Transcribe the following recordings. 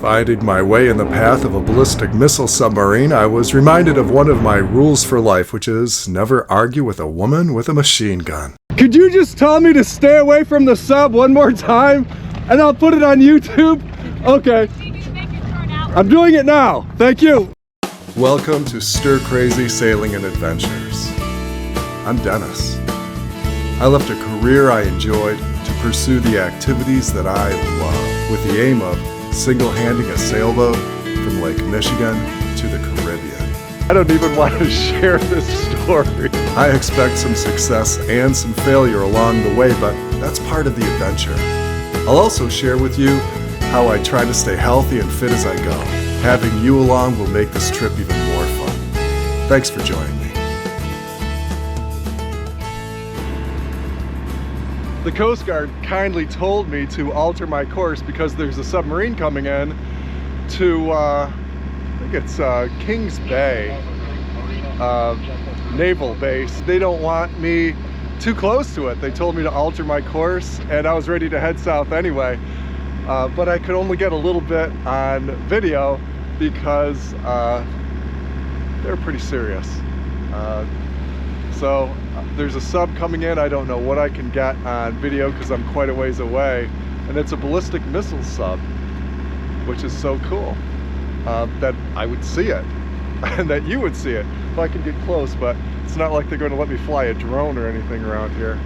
Finding my way in the path of a ballistic missile submarine, I was reminded of one of my rules for life, which is never argue with a woman with a machine gun. Could you just tell me to stay away from the sub one more time, and I'll put it on YouTube? Okay. I'm doing it now. Thank you. Welcome to Stir Crazy Sailing and Adventures. I'm Dennis. I left a career I enjoyed to pursue the activities that I love, with the aim of single-handing a sailboat from Lake Michigan to the Caribbean. I don't even want to share this story. I expect some success and some failure along the way, but that's part of the adventure. I'll also share with you how I try to stay healthy and fit as I go. Having you along will make this trip even more fun. Thanks for joining me. The Coast Guard kindly told me to alter my course because there's a submarine coming in to, I think it's Kings Bay Naval Base. They don't want me too close to it. They told me to alter my course, and I was ready to head south anyway. But I could only get a little bit on video because they're pretty serious. So there's a sub coming in. I don't know what I can get on video because I'm quite a ways away, and it's a ballistic missile sub, which is so cool that I would see it and that you would see it if I can get close, but it's not like they're going to let me fly a drone or anything around here.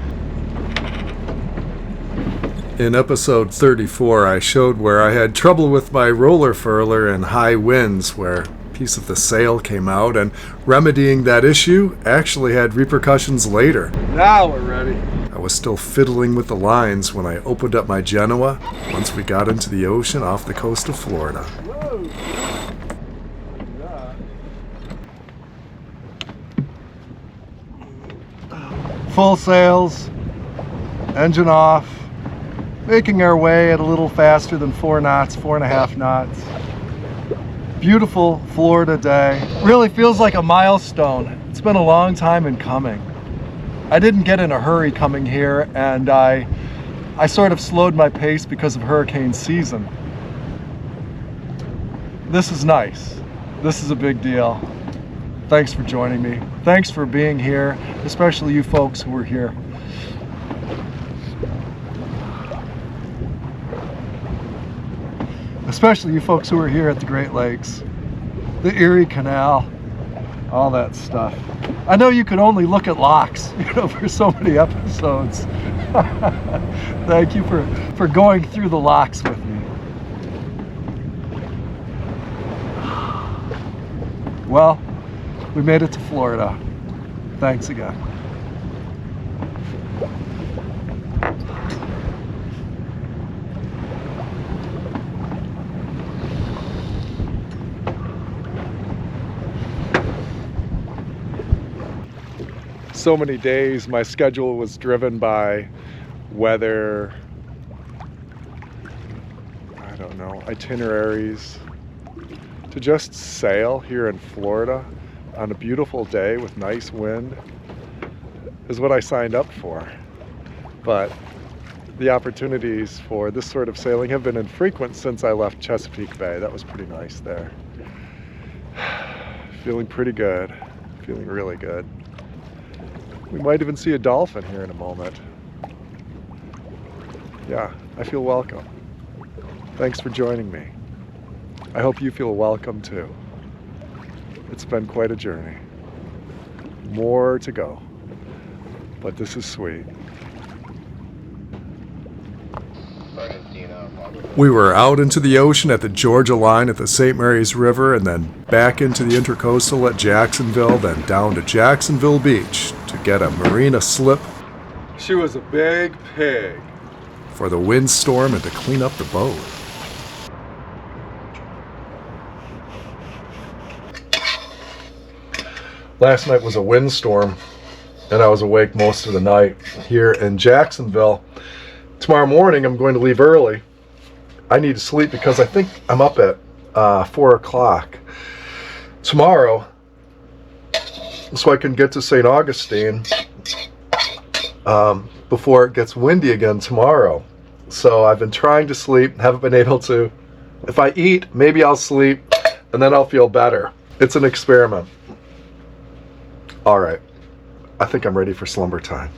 In episode 34, I showed where I had trouble with my roller furler and high winds, where a piece of the sail came out, and remedying that issue actually had repercussions later. Now we're ready. I was still fiddling with the lines when I opened up my Genoa once we got into the ocean off the coast of Florida. Whoa. Yeah. Full sails, engine off. Making our way at a little faster than 4 knots, 4.5 knots. Beautiful Florida day. Really feels like a milestone. It's been a long time in coming. I didn't get in a hurry coming here, and I sort of slowed my pace because of hurricane season. This is nice. This is a big deal. Thanks for joining me. Thanks for being here, especially you folks who are here. Especially you folks who are here at the Great Lakes, the Erie Canal, all that stuff. I know you could only look at locks, for so many episodes. Thank you for going through the locks with me. Well, we made it to Florida. Thanks again. So many days my schedule was driven by weather, I don't know, itineraries, to just sail here in Florida on a beautiful day with nice wind is what I signed up for. But the opportunities for this sort of sailing have been infrequent since I left Chesapeake Bay. That was pretty nice there. Feeling pretty good, feeling really good. We might even see a dolphin here in a moment. Yeah, I feel welcome. Thanks for joining me. I hope you feel welcome too. It's been quite a journey. More to go, but this is sweet. We were out into the ocean at the Georgia line at the St. Mary's River, and then back into the Intercoastal at Jacksonville, then down to Jacksonville Beach to get a marina slip. She was a big pig. For the windstorm and to clean up the boat. Last night was a windstorm, and I was awake most of the night here in Jacksonville. Tomorrow morning I'm going to leave early. I need to sleep because I think I'm up at 4 o'clock tomorrow, so I can get to St. Augustine before it gets windy again tomorrow. So I've been trying to sleep, haven't been able to. If I eat, maybe I'll sleep, and then I'll feel better. It's an experiment. All right, I think I'm ready for slumber time.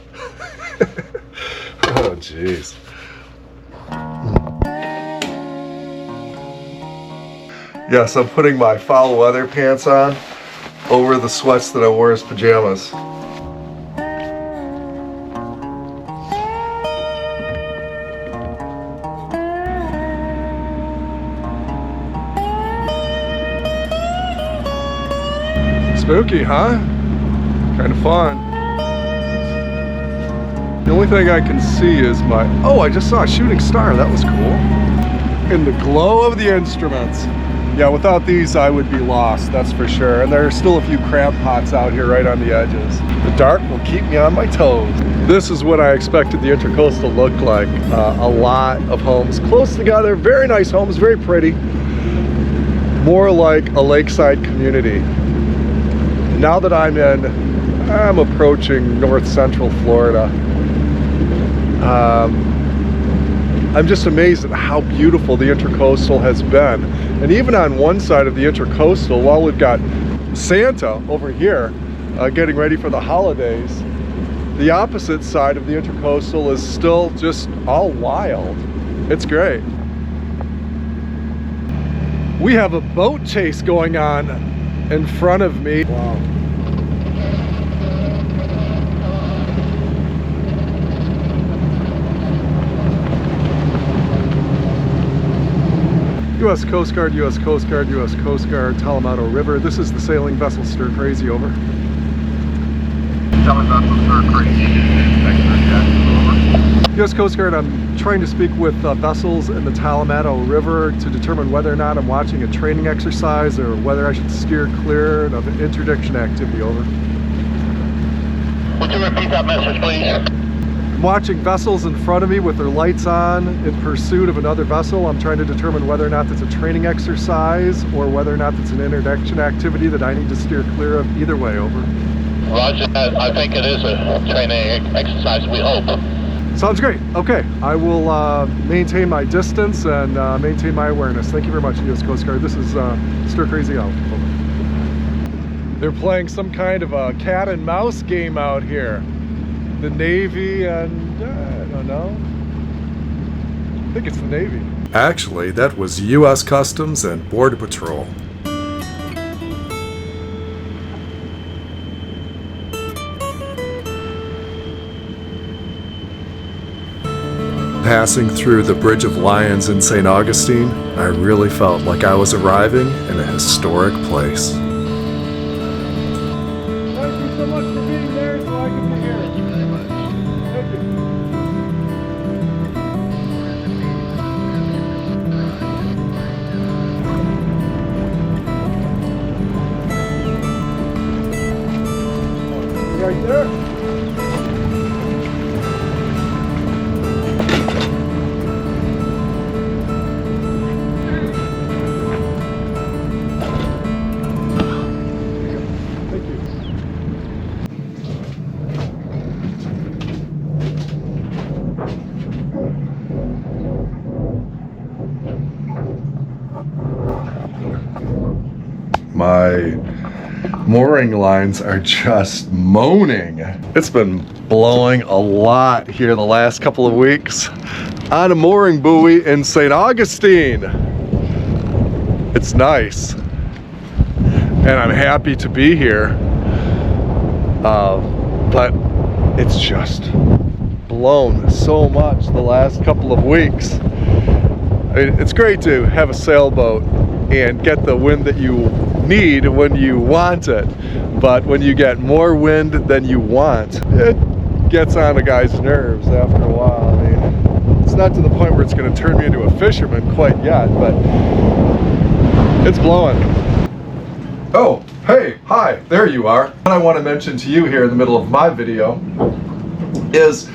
Oh, jeez. Yes, I'm putting my foul weather pants on over the sweats that I wore as pajamas. Spooky, huh? Kind of fun. The only thing I can see is my... Oh, I just saw a shooting star. That was cool. In the glow of the instruments. Yeah, without these, I would be lost, that's for sure. And there are still a few crab pots out here right on the edges. The dark will keep me on my toes. This is what I expected the Intercoastal to look like. A lot of homes close together, very nice homes, very pretty. More like a lakeside community. Now that I'm approaching north central Florida. I'm just amazed at how beautiful the Intercoastal has been. And even on one side of the Intercoastal, while we've got Santa over here getting ready for the holidays, the opposite side of the Intercoastal is still just all wild. It's great. We have a boat chase going on in front of me. Wow. U.S. Coast Guard, U.S. Coast Guard, U.S. Coast Guard, Talamado River. This is the sailing vessel Stir Crazy, over. Sailing vessel Stir Crazy, over. U.S. Coast Guard, I'm trying to speak with vessels in the Talamado River to determine whether or not I'm watching a training exercise or whether I should steer clear of an interdiction activity, over. Would you repeat that message, please? I'm watching vessels in front of me with their lights on in pursuit of another vessel. I'm trying to determine whether or not that's a training exercise or whether or not that's an interdiction activity that I need to steer clear of. Either way, over. Roger, I think it is a training exercise, we hope. Sounds great. Okay, I will maintain my distance and maintain my awareness. Thank you very much, U.S. Coast Guard. This is Stir Crazy, out. Over. They're playing some kind of a cat and mouse game out here. The Navy and, I don't know, I think it's the Navy. Actually, that was U.S. Customs and Border Patrol. Passing through the Bridge of Lions in St. Augustine, I really felt like I was arriving in a historic place. Thank you so much for being there so I can be here. Right there. My mooring lines are just moaning. It's been blowing a lot here the last couple of weeks on a mooring buoy in St. Augustine. It's nice and I'm happy to be here, but it's just blown so much the last couple of weeks. I mean, it's great to have a sailboat and get the wind that you need when you want it, but when you get more wind than you want, it gets on a guy's nerves after a while. I mean, it's not to the point where it's going to turn me into a fisherman quite yet, but it's blowing. Oh, hey, hi, there you are. What I want to mention to you here in the middle of my video is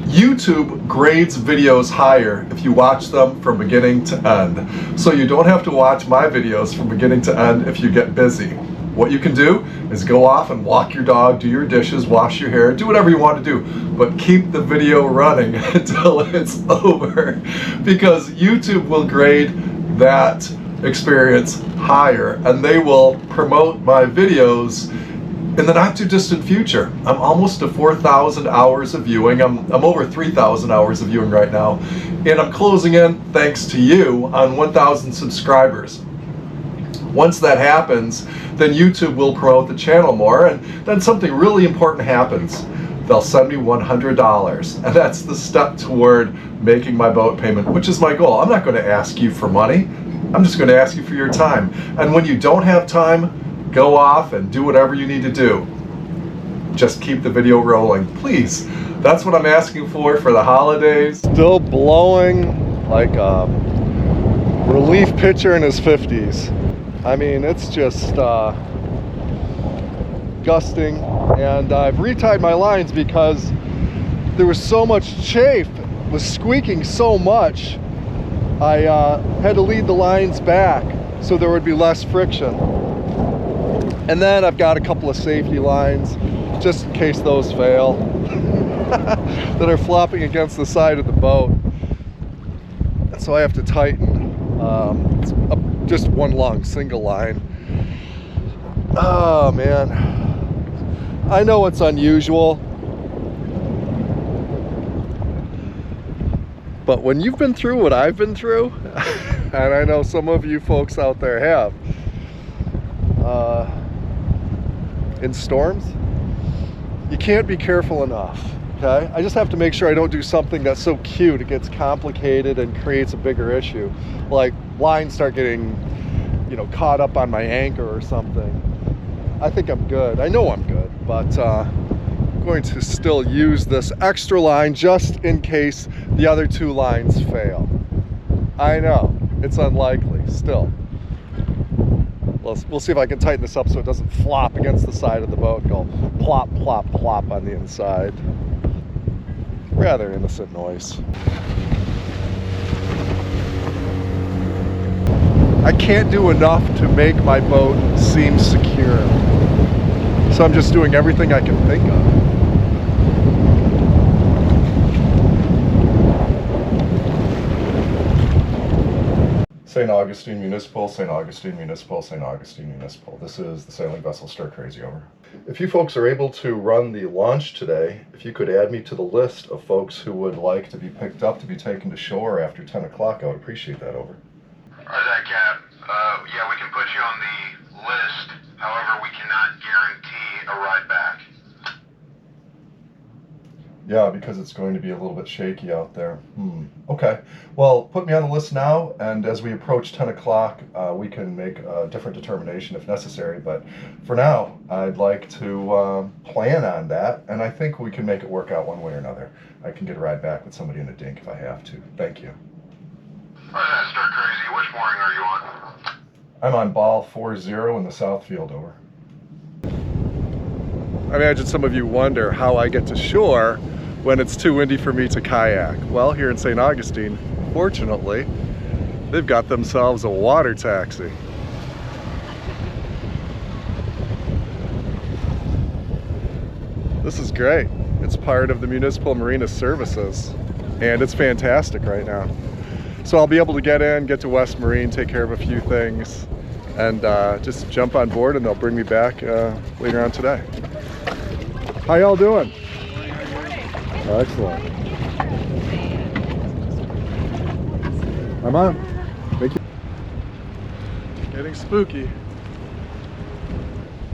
YouTube grades videos higher if you watch them from beginning to end. So you don't have to watch my videos from beginning to end if you get busy. What you can do is go off and walk your dog, do your dishes, wash your hair, do whatever you want to do, but keep the video running until it's over, because YouTube will grade that experience higher, and they will promote my videos in the not too distant future. I'm almost to 4,000 hours of viewing. I'm over 3,000 hours of viewing right now, and I'm closing in, thanks to you, on 1,000 subscribers. Once that happens, then YouTube will promote the channel more, and then something really important happens. They'll send me $100, and that's the step toward making my boat payment, which is my goal. I'm not going to ask you for money. I'm just going to ask you for your time. And when you don't have time, go off and do whatever you need to do. Just keep the video rolling, please. That's what I'm asking for the holidays. Still blowing like a relief pitcher in his 50s. I mean, it's just gusting, and I've retied my lines because there was so much chafe. It was squeaking so much. I had to lead the lines back so there would be less friction. And then I've got a couple of safety lines just in case those fail that are flopping against the side of the boat. And so I have to tighten. It's just one long single line. Oh man, I know it's unusual, but when you've been through what I've been through, and I know some of you folks out there have, in storms, you can't be careful enough, okay? I just have to make sure I don't do something that's so cute it gets complicated and creates a bigger issue. Like lines start getting, you know, caught up on my anchor or something. I think I'm good. I know I'm good, but I'm going to still use this extra line just in case the other two lines fail. I know, it's unlikely still. We'll see if I can tighten this up so it doesn't flop against the side of the boat and go plop, plop, plop on the inside. Rather innocent noise. I can't do enough to make my boat seem secure. So I'm just doing everything I can think of. St. Augustine Municipal, St. Augustine Municipal, St. Augustine Municipal. This is the sailing vessel Stir Crazy, over. If you folks are able to run the launch today, if you could add me to the list of folks who would like to be picked up to be taken to shore after 10 o'clock, I would appreciate that, over. Roger that, Cap. Yeah, we can put you on the list. However, we cannot guarantee a ride back. Yeah, because it's going to be a little bit shaky out there. Okay. Well, put me on the list now, and as we approach 10 o'clock, we can make a different determination if necessary. But for now, I'd like to plan on that, and I think we can make it work out one way or another. I can get a ride back with somebody in a dink if I have to. Thank you. Roger that, Stir Crazy. Which mooring are you on? I'm on ball 40 in the south field, over. I imagine some of you wonder how I get to shore when it's too windy for me to kayak. Well, here in St. Augustine, fortunately, they've got themselves a water taxi. This is great. It's part of the Municipal Marina Services, and it's fantastic right now. So I'll be able to get in, get to West Marine, take care of a few things, and just jump on board, and they'll bring me back later on today. How y'all doing? Excellent. I'm on. Thank you. Getting spooky.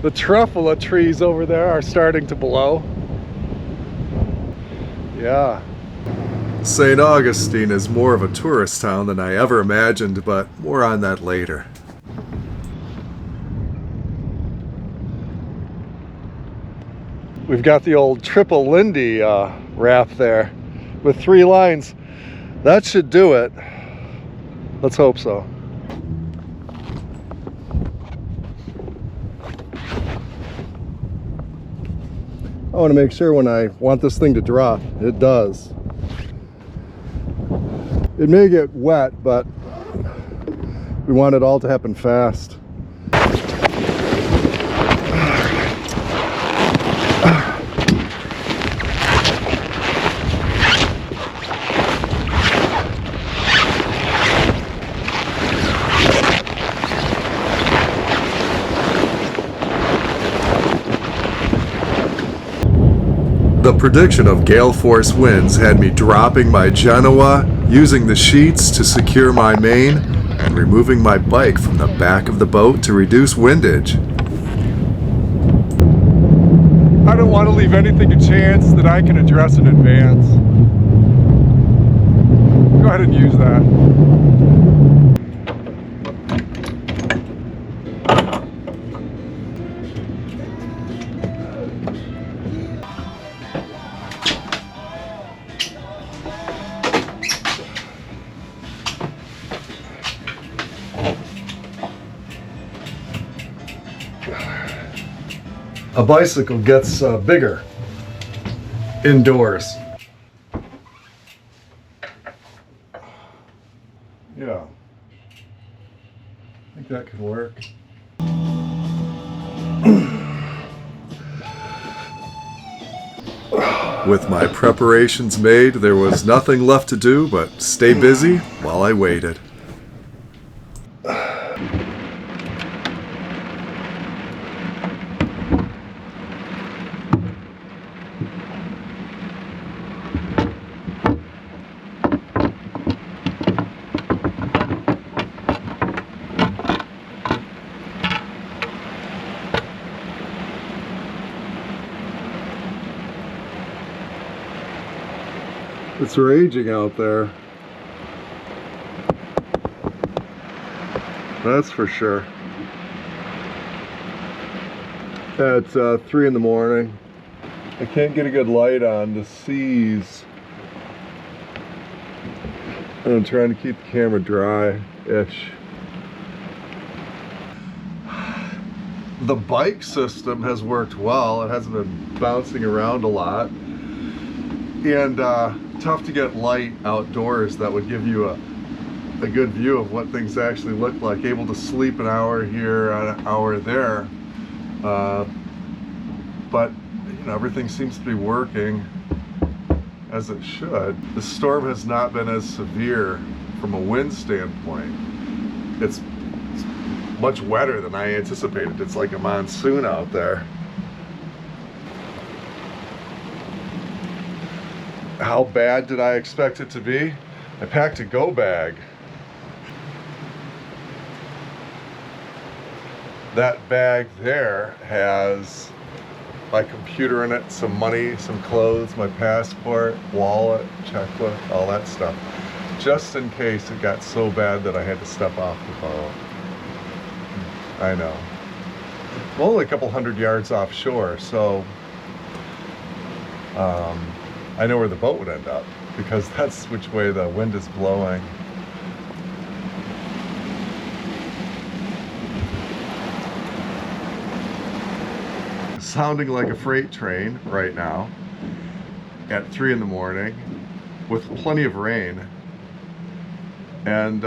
The truffula trees over there are starting to blow. Yeah. St. Augustine is more of a tourist town than I ever imagined, but more on that later. We've got the old triple Lindy raft there with 3 lines. That should do it. Let's hope so. I want to make sure when I want this thing to drop, it does. It may get wet, but we want it all to happen fast. The prediction of gale force winds had me dropping my Genoa, using the sheets to secure my main, and removing my bike from the back of the boat to reduce windage. I don't want to leave anything to chance that I can address in advance. Go ahead and use that. A bicycle gets bigger indoors. Yeah, I think that could work. With my preparations made, there was nothing left to do but stay busy while I waited. It's raging out there. That's for sure. It's 3 in the morning. I can't get a good light on. The seas. I'm trying to keep the camera dry-ish. The bike system has worked well. It hasn't been bouncing around a lot. And tough to get light outdoors that would give you a good view of what things actually look like. Able to sleep an hour here, an hour there. But you know, everything seems to be working as it should. The storm has not been as severe from a wind standpoint. It's much wetter than I anticipated. It's like a monsoon out there. How bad did I expect it to be? I packed a go bag. That bag there has my computer in it, some money, some clothes, my passport, wallet, checkbook, all that stuff. Just in case it got so bad that I had to step off the boat. I know. I'm only a couple hundred yards offshore, so I know where the boat would end up because that's which way the wind is blowing. Sounding like a freight train right now at 3 in the morning with plenty of rain, and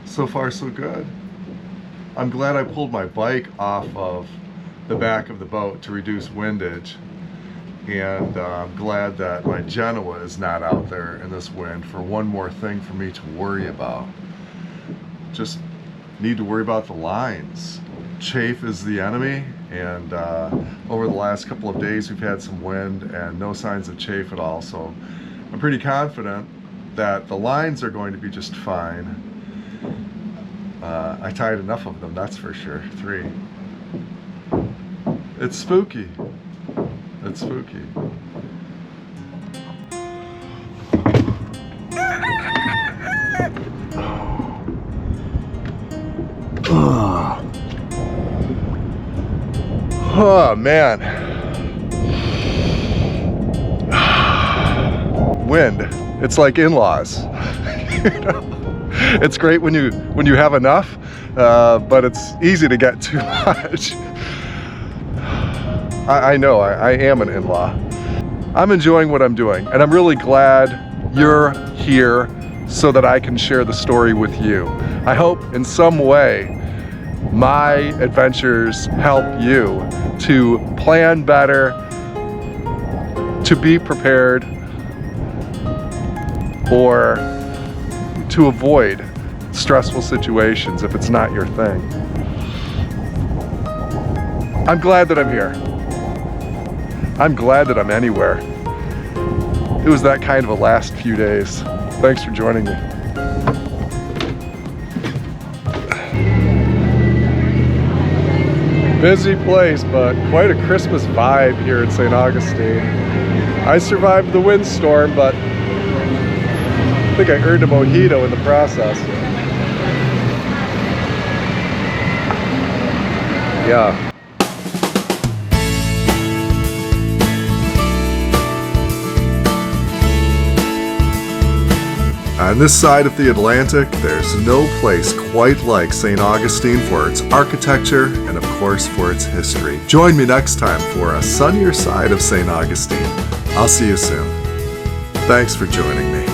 so far so good. I'm glad I pulled my bike off of the back of the boat to reduce windage. And I'm glad that my Genoa is not out there in this wind for one more thing for me to worry about. Just need to worry about the lines. Chafe is the enemy, and over the last couple of days we've had some wind and no signs of chafe at all, so I'm pretty confident that the lines are going to be just fine. I tied enough of them, that's for sure. 3. It's spooky. It's spooky. Oh man. Wind. It's like in-laws. You know? It's great when you have enough, but it's easy to get too much. I know, I am an in-law. I'm enjoying what I'm doing, and I'm really glad you're here so that I can share the story with you. I hope in some way my adventures help you to plan better, to be prepared, or to avoid stressful situations if it's not your thing. I'm glad that I'm here. I'm glad that I'm anywhere. It was that kind of a last few days. Thanks for joining me. Busy place, but quite a Christmas vibe here in St. Augustine. I survived the windstorm, but I think I earned a mojito in the process. Yeah. On this side of the Atlantic, there's no place quite like St. Augustine for its architecture and, of course, for its history. Join me next time for a sunnier side of St. Augustine. I'll see you soon. Thanks for joining me.